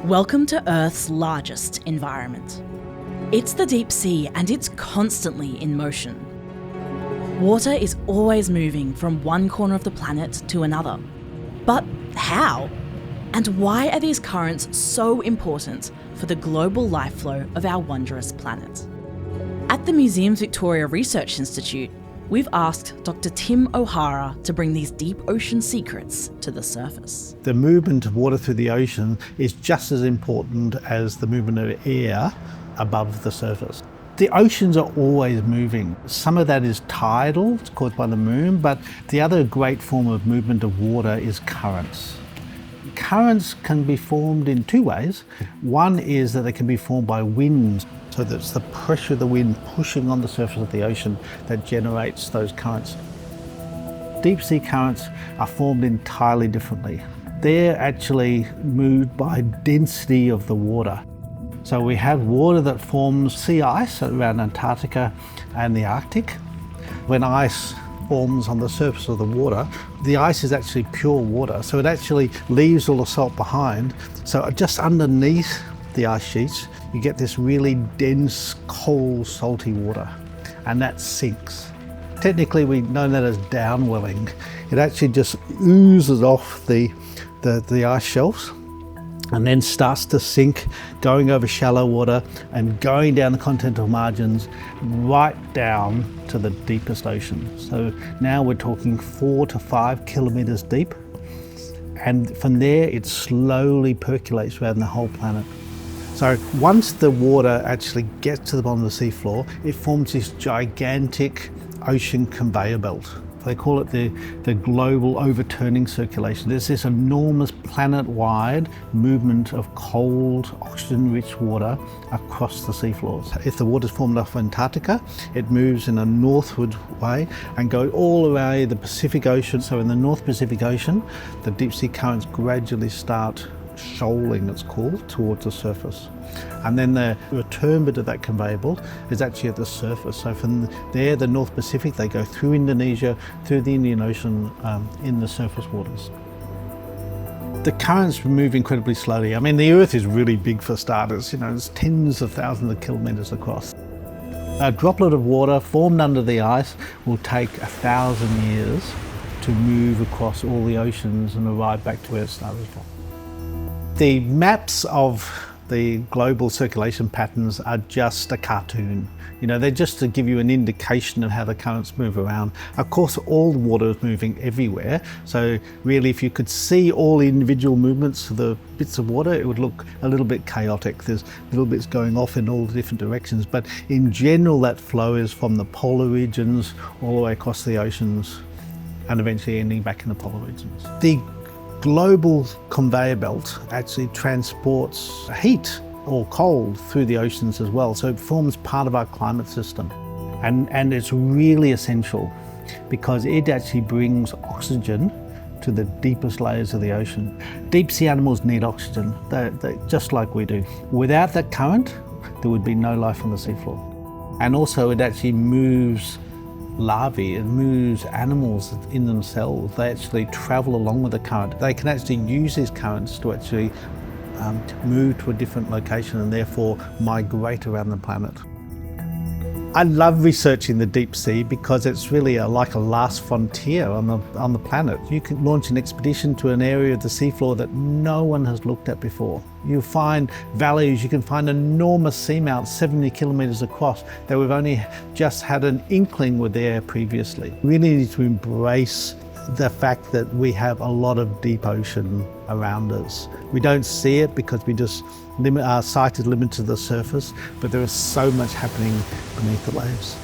Welcome to Earth's largest environment. It's the deep sea, and it's constantly in motion. Water is always moving from one corner of the planet to another. But how? And why are these currents so important for the global life flow of our wondrous planet? At the Museum's Victoria Research Institute, we've asked Dr. Tim O'Hara to bring these deep ocean secrets to the surface. The movement of water through the ocean is just as important as the movement of air above the surface. The oceans are always moving. Some of that is tidal, it's caused by the moon, but the other great form of movement of water is currents. Currents can be formed in two ways. One is that they can be formed by winds. So that's the pressure of the wind pushing on the surface of the ocean that generates those currents. Deep sea currents are formed entirely differently. They're actually moved by density of the water. So we have water that forms sea ice around Antarctica and the Arctic. When ice forms on the surface of the water, the ice is actually pure water, so it actually leaves all the salt behind. So just underneath the ice sheets, you get this really dense, cold, salty water, and that sinks. Technically, we know that as downwelling. It actually just oozes off the ice shelves and then starts to sink, going over shallow water and going down the continental margins right down to the deepest ocean. So now we're talking 4 to 5 kilometres deep, and from there it slowly percolates around the whole planet. So once the water actually gets to the bottom of the seafloor, it forms this gigantic ocean conveyor belt. They call it the global overturning circulation. There's this enormous planet-wide movement of cold, oxygen-rich water across the seafloors. If the water's formed off Antarctica, it moves in a northward way and goes all around the Pacific Ocean. So in the North Pacific Ocean, the deep sea currents gradually start shoaling, it's called, towards the surface. And then the return bit of that conveyor belt is actually at the surface. So from there, the North Pacific, they go through Indonesia, through the Indian Ocean, in the surface waters. The currents move incredibly slowly. I mean, the Earth is really big for starters. You know, it's tens of thousands of kilometres across. A droplet of water formed under the ice will take 1,000 years to move across all the oceans and arrive back to where it started from. The maps of the global circulation patterns are just a cartoon. You know, they're just to give you an indication of how the currents move around. Of course, all the water is moving everywhere. So really, if you could see all the individual movements of the bits of water, it would look a little bit chaotic. There's little bits going off in all the different directions. But in general, that flow is from the polar regions all the way across the oceans and eventually ending back in the polar regions. The global conveyor belt actually transports heat or cold through the oceans as well, so it forms part of our climate system. And it's really essential because it actually brings oxygen to the deepest layers of the ocean. Deep sea animals need oxygen, they're just like we do. Without that current, there would be no life on the seafloor. And also it actually moves larvae, it moves animals in themselves. They actually travel along with the current. They can actually use these currents to actually move to a different location and therefore migrate around the planet. I love researching the deep sea because it's really like a last frontier on the planet. You can launch an expedition to an area of the seafloor that no one has looked at before. You find valleys, you can find enormous seamounts 70 kilometres across that we've only just had an inkling were there previously. We need to embrace the fact that we have a lot of deep ocean around us. We don't see it because our sight is limited to the surface, but there is so much happening beneath the waves.